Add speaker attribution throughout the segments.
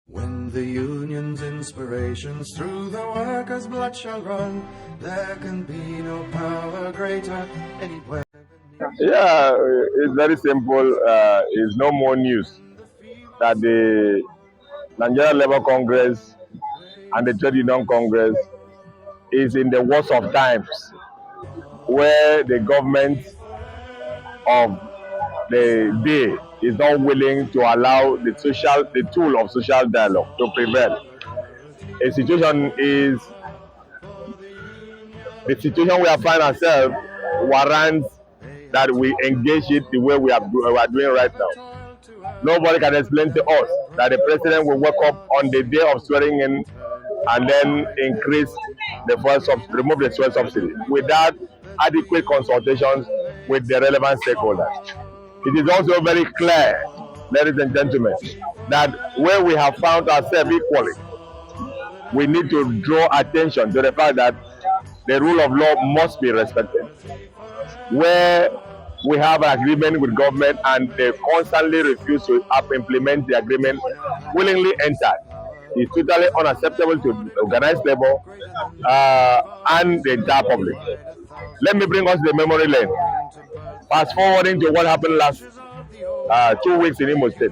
Speaker 1: When the union's inspirations through the workers' blood shall run, there can be no power greater anywhere.
Speaker 2: Yeah, it's very simple. It's no more news that the Nigeria Labour Congress and the Trade Union Congress is in the worst of times, where the government of the day is not willing to allow the tool of social dialogue to prevail. A situation is the situation we are finding ourselves warrants that we engage it the way we are doing right now. Nobody can explain to us that the president will wake up on the day of swearing in and then remove the fuel subsidy without adequate consultations with the relevant stakeholders. It is also very clear, ladies and gentlemen, that where we have found ourselves equally, we need to draw attention to the fact that the rule of law must be respected. Where we have an agreement with government and they constantly refuse to implement the agreement, willingly enter, is totally unacceptable to organized labor and the entire public. Let me bring us the memory lane. Fast forwarding to what happened last 2 weeks in Imo State,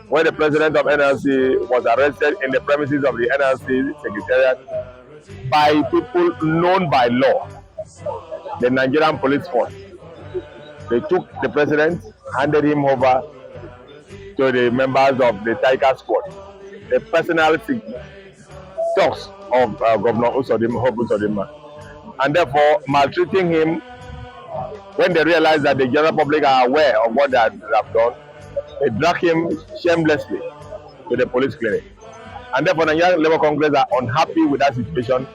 Speaker 2: where the president of NLC was arrested in the premises of the NLC secretariat by people known by law, the Nigerian police force. They took the president, handed him over to the members of the Tiger Squad, the personal talks of Governor Usodima, and therefore maltreating him. When they realize that the general public are aware of what they have done, they drag him shamelessly to the police clinic. And therefore, the Nigerian Labour Congress are unhappy with that situation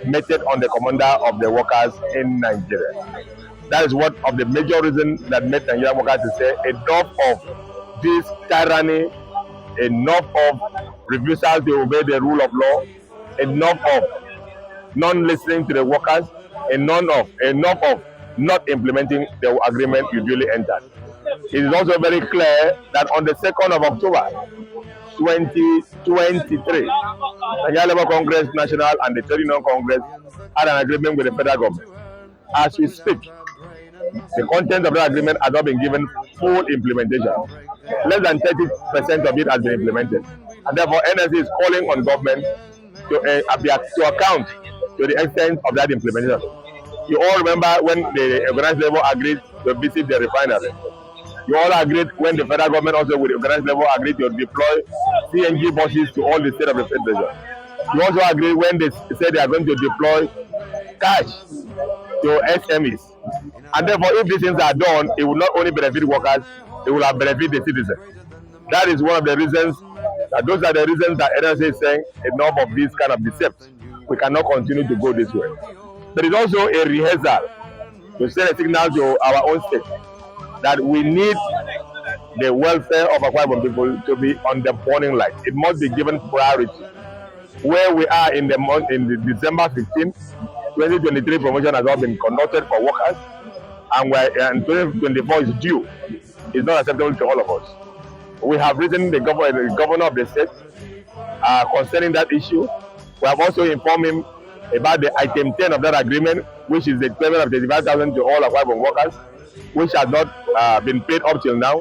Speaker 2: meted on the commander of the workers in Nigeria. That is one of the major reasons that made Nigerian workers to say enough of this tyranny, enough of refusal to obey the rule of law, enough of non-listening to the workers, enough of not implementing the agreement you duly entered. It is also very clear that on the 2nd of October 2023, Nigeria Labour Congress National and the Trade Union Congress had an agreement with the federal government. As we speak, the content of the agreement has not been given full implementation. Less than 30% of it has been implemented. And therefore, NLC is calling on government to account to the extent of that implementation. You all remember when the organized labor agreed to visit the refinery. You all agreed when the federal government also with the organized labor agreed to deploy CNG buses to all the states of the federation. You also agreed when they said they are going to deploy cash to SMEs. And therefore, if these things are done, it will not only benefit workers, it will benefit the citizens. That is one of the reasons, those are the reasons that NLC is saying enough of this kind of deception. We cannot continue to go this way. There is also a rehearsal to send a signal to our own state that we need the welfare of Akwa Ibom people to be on the burning light. It must be given priority. Where we are in the December 15, 2023 promotion has all been conducted for workers, and 2024 is due. It's not acceptable to all of us. We have written the governor of the state concerning that issue. We have also informed him about the item 10 of that agreement, which is the payment of 35,000 to all Akwa Ibom workers, which has not been paid up till now.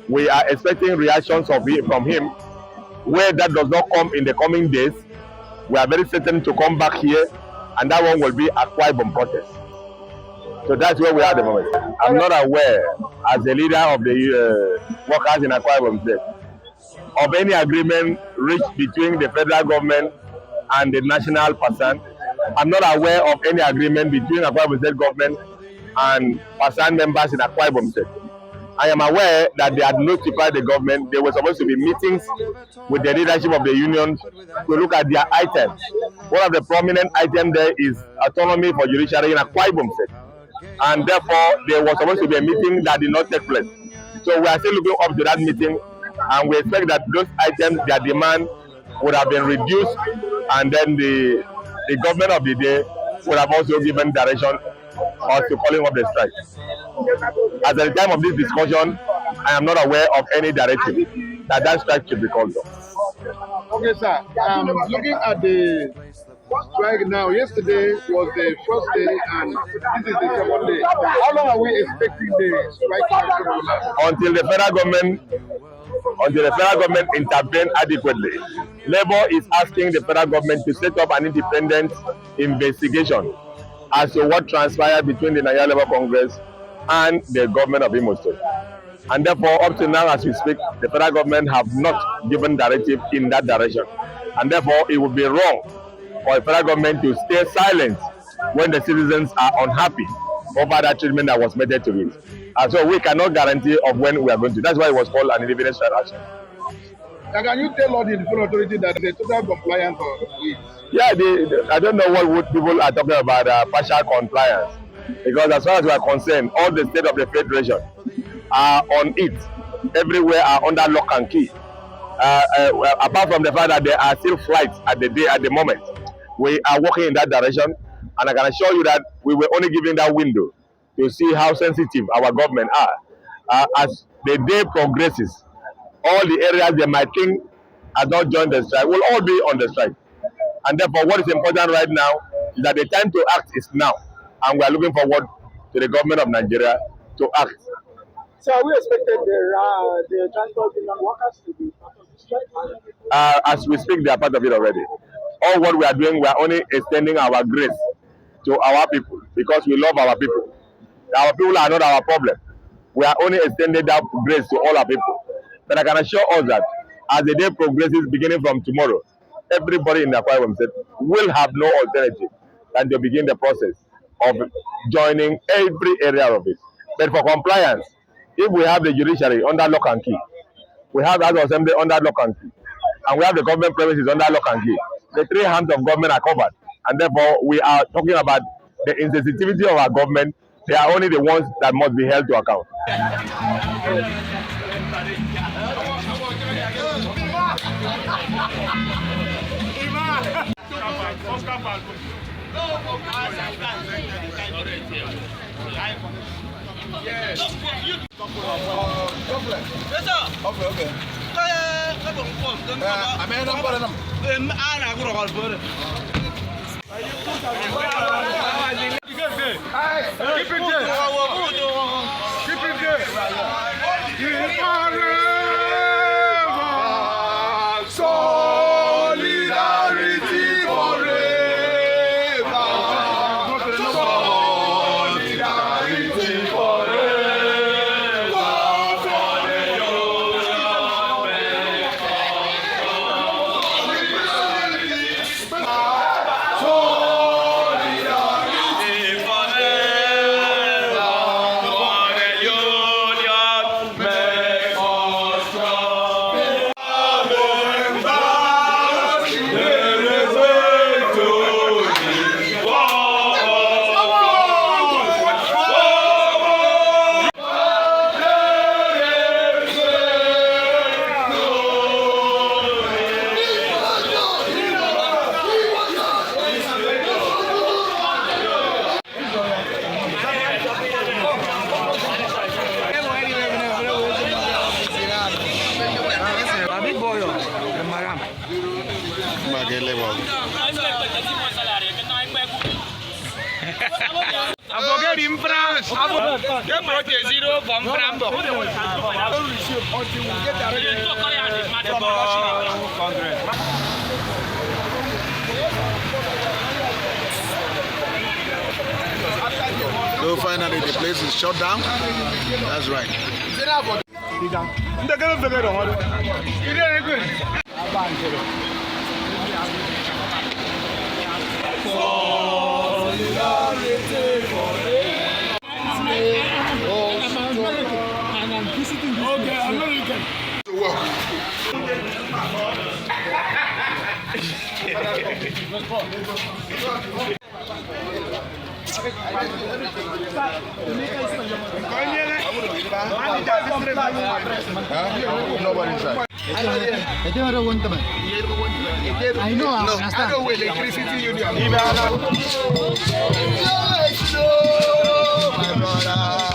Speaker 2: We are expecting reactions from him. Where that does not come in the coming days, we are very certain to come back here, and that one will be Akwa Ibom protest. So that's where we are at the moment. I'm not aware, as a leader of the workers in Akwa Ibom State, of any agreement reached between the federal government and the national person. I'm not aware of any agreement between Akwa Ibom State government and person members in Akwa Ibom State. I am aware that they had notified the government. There were supposed to be meetings with the leadership of the unions to look at their items. One of the prominent items there is autonomy for judiciary in Akwa Ibom State. And therefore, there was supposed to be a meeting that did not take place. So we are still looking up to that meeting, and we expect that those items, their demand would have been reduced, and then the government of the day would have also given direction or to calling of the strike. As at the time of this discussion, I am not aware of any directive that strike should be called off.
Speaker 3: Okay, sir. Looking at the strike now, yesterday was the first day and this is the second day. How long are we expecting the strike to last?
Speaker 2: Until the federal government intervene adequately. Labour is asking the federal government to set up an independent investigation as to what transpired between the Nigeria Labour Congress and the government of Imo State. And therefore, up to now, as we speak, the federal government have not given directive in that direction. And therefore, it would be wrong for the federal government to stay silent when the citizens are unhappy over that treatment that was meted to it. And so we cannot guarantee of when we are going to. That's why it was called an independent strike action.
Speaker 3: Can you tell all the different authorities that the total compliance of it?
Speaker 2: Yeah, I don't know what people are talking about partial compliance. Because as far as we are concerned, all the state of the federation are on it. Everywhere are under lock and key. Apart from the fact that there are still flights at the moment, we are working in that direction, and I can assure you that we were only given that window to see how sensitive our government are. As the day progresses, all the areas they might think have not joined the strike will all be on the strike. And therefore, what is important right now is that the time to act is now, and we are looking forward to the government of Nigeria to act.
Speaker 3: So we expected the transport union workers to be part of the strike?
Speaker 2: As we speak, they are part of it already. All what we are doing, we are only extending our grace to our people because we love our people. Our people are not our problem. We are only extending that grace to all our people. But I can assure us that as the day progresses, beginning from tomorrow, everybody in the Akwa Ibom State will have no alternative than to begin the process of joining every area of it. But for compliance, if we have the judiciary under lock and key, we have the House of Assembly under lock and key, and we have the government premises under lock and key, the three hands of government are covered. And therefore, we are talking about the insensitivity of our government. They are only the ones that must be held to account.
Speaker 3: So finally the place is shut down. That's right.
Speaker 4: Okay, American.
Speaker 3: Nobody inside.
Speaker 4: I know.
Speaker 3: No, I know where the electricity union.
Speaker 4: My brother.